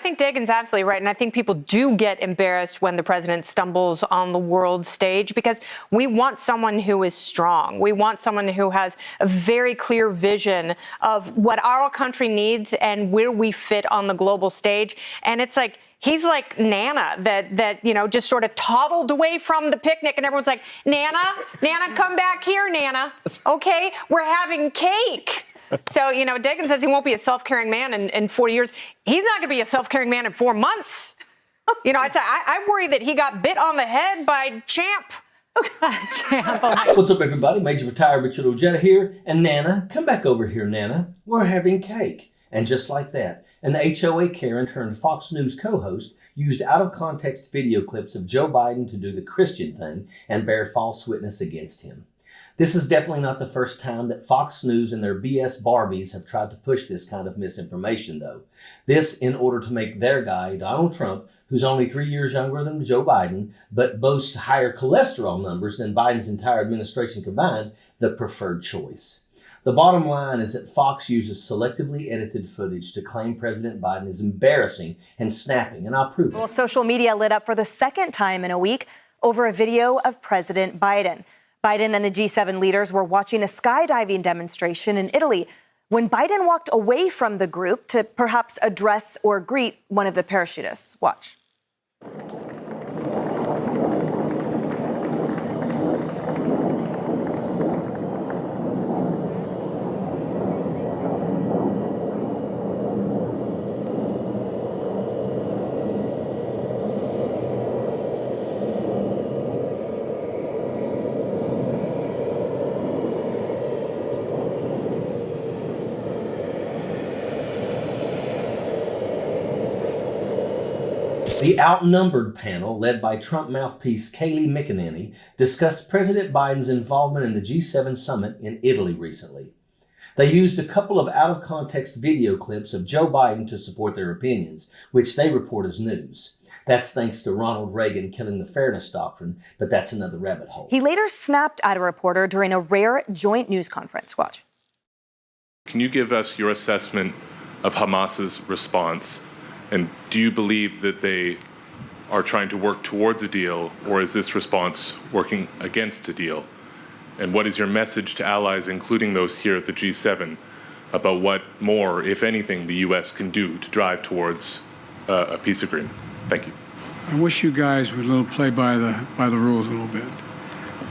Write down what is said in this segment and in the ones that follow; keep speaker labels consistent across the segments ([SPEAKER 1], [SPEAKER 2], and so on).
[SPEAKER 1] think Dagan's absolutely right. And I think people do get embarrassed when the president stumbles on the world stage because we want someone who is strong. We want someone who has a very clear vision of what our country needs and where we fit on the global stage. And it's like, he's like Nana that just sort of toddled away from the picnic and everyone's like, Nana, come back here, Nana. Okay, we're having cake. So, Dagan says he won't be a self-caring man in 40 years. He's not going to be a self-caring man in 4 months. I worry that he got bit on the head by Champ.
[SPEAKER 2] What's up, everybody? Major Retired Richard Ojeda here. And Nana, come back over here, Nana. We're having cake. And just like that, an HOA Karen turned Fox News co-host used out-of-context video clips of Joe Biden to do the Christian thing and bear false witness against him. This is definitely not the first time that Fox News and their BS Barbies have tried to push this kind of misinformation, though. This in order to make their guy, Donald Trump, who's only 3 years younger than Joe Biden, but boasts higher cholesterol numbers than Biden's entire administration combined, the preferred choice. The bottom line is that Fox uses selectively edited footage to claim President Biden is embarrassing and snapping, and I'll prove it.
[SPEAKER 3] Well, social media lit up for the second time in a week over a video of President Biden. Biden and the G7 leaders were watching a skydiving demonstration in Italy when Biden walked away from the group to perhaps address or greet one of the parachutists. Watch.
[SPEAKER 2] The outnumbered panel, led by Trump mouthpiece Kayleigh McEnany, discussed President Biden's involvement in the G7 summit in Italy recently. They used a couple of out-of-context video clips of Joe Biden to support their opinions, which they report as news. That's thanks to Ronald Reagan killing the fairness doctrine, but that's another rabbit hole.
[SPEAKER 3] He later snapped at a reporter during a rare joint news conference. Watch.
[SPEAKER 4] Can you give us your assessment of Hamas's response? And do you believe that they are trying to work towards a deal, or is this response working against a deal? And what is your message to allies, including those here at the G7, about what more, if anything, the U.S. can do to drive towards a peace agreement? Thank you.
[SPEAKER 5] I wish you guys would play by the rules a little bit.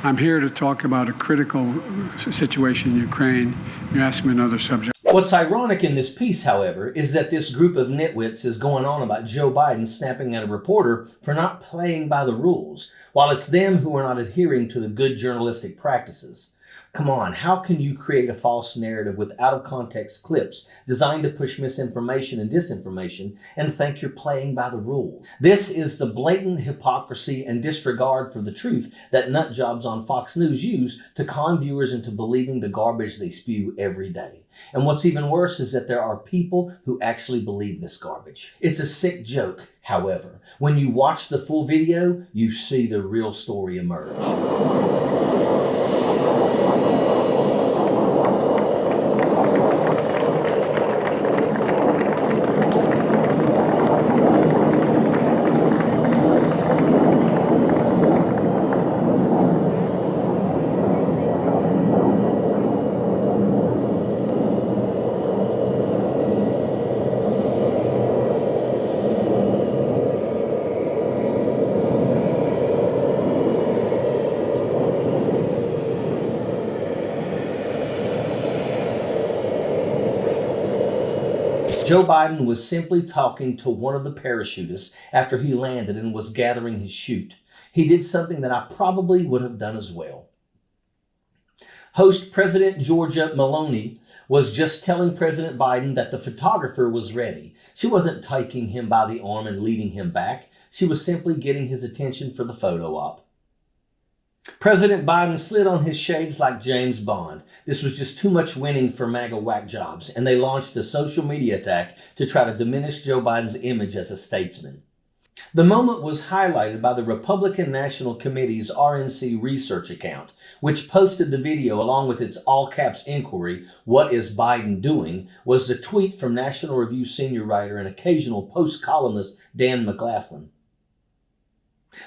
[SPEAKER 5] I'm here to talk about a critical situation in Ukraine. You're asking me another subject.
[SPEAKER 2] What's ironic in this piece, however, is that this group of nitwits is going on about Joe Biden snapping at a reporter for not playing by the rules, while it's them who are not adhering to the good journalistic practices. Come on, how can you create a false narrative with out-of-context clips designed to push misinformation and disinformation and think you're playing by the rules? This is the blatant hypocrisy and disregard for the truth that nutjobs on Fox News use to con viewers into believing the garbage they spew every day. And what's even worse is that there are people who actually believe this garbage. It's a sick joke, however. When you watch the full video, you see the real story emerge. Joe Biden was simply talking to one of the parachutists after he landed and was gathering his chute. He did something that I probably would have done as well. Host President Giorgia Meloni was just telling President Biden that the photographer was ready. She wasn't taking him by the arm and leading him back. She was simply getting his attention for the photo op. President Biden slid on his shades like James Bond. This was just too much winning for MAGA whack jobs, and they launched a social media attack to try to diminish Joe Biden's image as a statesman. The moment was highlighted by the Republican National Committee's RNC research account, which posted the video along with its all-caps inquiry, "What is Biden doing?" was the tweet from National Review senior writer and occasional Post columnist Dan McLaughlin.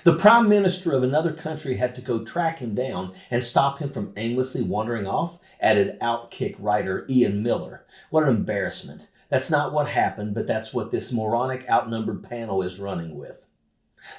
[SPEAKER 2] The prime minister of another country had to go track him down and stop him from aimlessly wandering off, added Outkick writer Ian Miller. What an embarrassment. That's not what happened, but that's what this moronic, outnumbered panel is running with.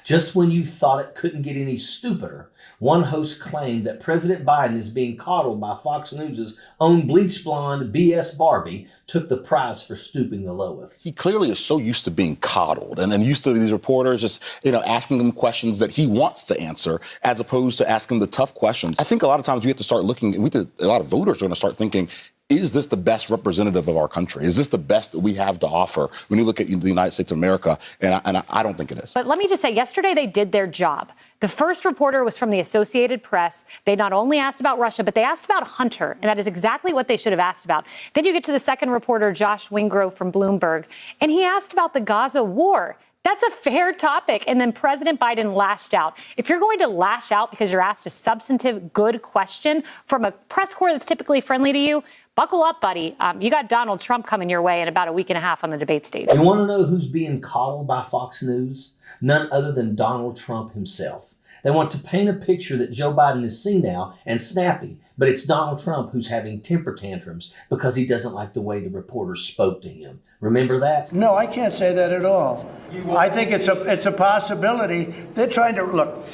[SPEAKER 2] Just when you thought it couldn't get any stupider, one host claimed that President Biden is being coddled by Fox News' own bleach blonde BS Barbie, took the prize for stooping the lowest.
[SPEAKER 6] He clearly is so used to being coddled and used to these reporters just, asking him questions that he wants to answer as opposed to asking the tough questions. I think a lot of times we have to start looking, and a lot of voters are going to start thinking, is this the best representative of our country? Is this the best that we have to offer when you look at the United States of America? And I don't think it is.
[SPEAKER 7] But let me just say, yesterday they did their job. The first reporter was from the Associated Press. They not only asked about Russia, but they asked about Hunter, and that is exactly what they should have asked about. Then you get to the second reporter, Josh Wingrove from Bloomberg, and he asked about the Gaza war. That's a fair topic. And then President Biden lashed out. If you're going to lash out because you're asked a substantive, good question from a press corps that's typically friendly to you, buckle up, buddy. You got Donald Trump coming your way in about a week and a half on the debate stage.
[SPEAKER 2] You want to know who's being coddled by Fox News? None other than Donald Trump himself. They want to paint a picture that Joe Biden is senile and snappy, but it's Donald Trump who's having temper tantrums because he doesn't like the way the reporters spoke to him. Remember that?
[SPEAKER 8] No, I can't say that at all. I think it's a possibility. They're trying to look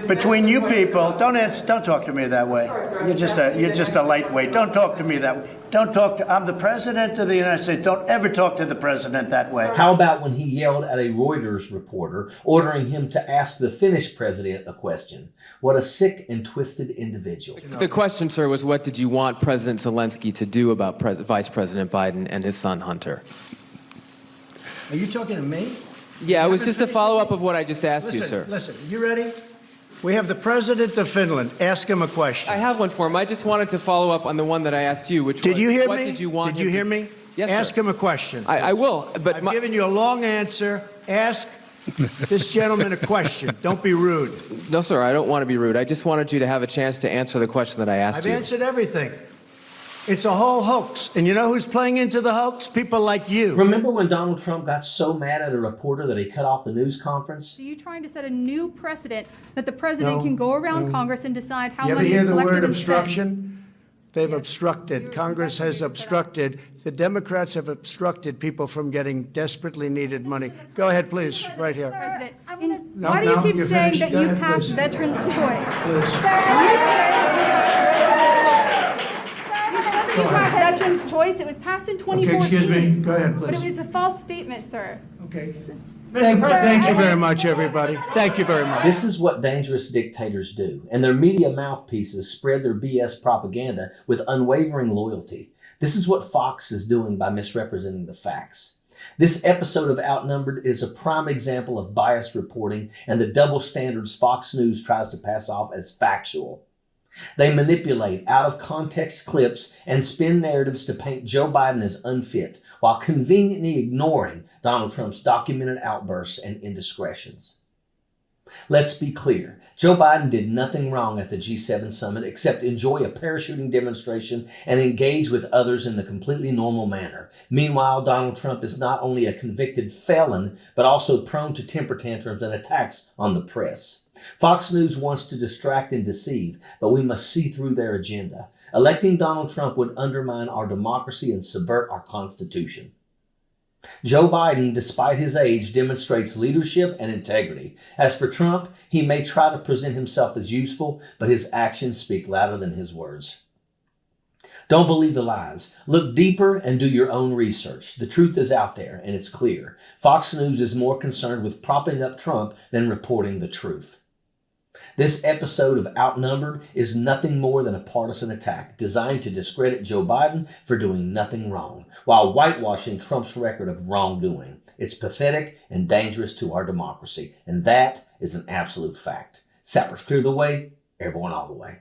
[SPEAKER 8] between you people. Don't talk to me that way. You're just a lightweight. Don't talk to me that way. I'm the president of the United States. Don't ever talk to the president that way.
[SPEAKER 2] How about when he yelled at a Reuters reporter, ordering him to ask the Finnish president a question? What a sick and twisted individual.
[SPEAKER 9] The question, sir, was what did you want President Zelensky to do about Vice President Biden and his son Hunter?
[SPEAKER 8] Are you talking to me?
[SPEAKER 9] Yeah, it was just a follow-up of what I just asked you, sir.
[SPEAKER 8] Listen, you ready? We have the president of Finland. Ask him a question.
[SPEAKER 9] I have one for him. I just wanted to follow up on the one that I asked you, which was,
[SPEAKER 8] did you hear
[SPEAKER 9] what
[SPEAKER 8] me?
[SPEAKER 9] did you want
[SPEAKER 8] Did you hear me?
[SPEAKER 9] Yes,
[SPEAKER 8] Ask
[SPEAKER 9] sir.
[SPEAKER 8] him a question.
[SPEAKER 9] I will, but
[SPEAKER 8] I've given you a long answer. Ask this gentleman a question. Don't be rude.
[SPEAKER 9] No, sir, I don't want to be rude. I just wanted you to have a chance to answer the question that I asked you.
[SPEAKER 8] I've answered everything. It's a whole hoax. And you know who's playing into the hoax? People like you.
[SPEAKER 2] Remember when Donald Trump got so mad at a reporter that he cut off the news conference?
[SPEAKER 10] Are you trying to set a new precedent that the president can go around Congress and decide how much is
[SPEAKER 8] You ever hear the
[SPEAKER 10] collected
[SPEAKER 8] word
[SPEAKER 10] and spent?
[SPEAKER 8] obstruction? They've obstructed. Congress has obstructed. The Democrats have obstructed people from getting desperately needed money. Go ahead, please, right here.
[SPEAKER 10] President,
[SPEAKER 8] No,
[SPEAKER 10] why do you
[SPEAKER 8] no,
[SPEAKER 10] keep
[SPEAKER 8] you're
[SPEAKER 10] saying
[SPEAKER 8] finished.
[SPEAKER 10] that
[SPEAKER 8] Go
[SPEAKER 10] you
[SPEAKER 8] ahead,
[SPEAKER 10] passed
[SPEAKER 8] please.
[SPEAKER 10] veterans' choice?
[SPEAKER 8] Please.
[SPEAKER 10] You passed veterans' choice. It was passed in 2014.
[SPEAKER 8] Okay, excuse me. Go ahead,
[SPEAKER 10] But
[SPEAKER 8] please.
[SPEAKER 10] it was a false statement, sir.
[SPEAKER 8] Okay. Thank you very much, everybody. Thank you very much.
[SPEAKER 2] This is what dangerous dictators do, and their media mouthpieces spread their BS propaganda with unwavering loyalty. This is what Fox is doing by misrepresenting the facts. This episode of Outnumbered is a prime example of biased reporting and the double standards Fox News tries to pass off as factual. They manipulate out-of-context clips and spin narratives to paint Joe Biden as unfit, while conveniently ignoring Donald Trump's documented outbursts and indiscretions. Let's be clear. Joe Biden did nothing wrong at the G7 summit except enjoy a parachuting demonstration and engage with others in a completely normal manner. Meanwhile, Donald Trump is not only a convicted felon, but also prone to temper tantrums and attacks on the press. Fox News wants to distract and deceive, but we must see through their agenda. Electing Donald Trump would undermine our democracy and subvert our Constitution. Joe Biden, despite his age, demonstrates leadership and integrity. As for Trump, he may try to present himself as useful, but his actions speak louder than his words. Don't believe the lies. Look deeper and do your own research. The truth is out there, and it's clear. Fox News is more concerned with propping up Trump than reporting the truth. This episode of Outnumbered is nothing more than a partisan attack designed to discredit Joe Biden for doing nothing wrong, while whitewashing Trump's record of wrongdoing. It's pathetic and dangerous to our democracy, and that is an absolute fact. Sappers clear the way, everyone all the way.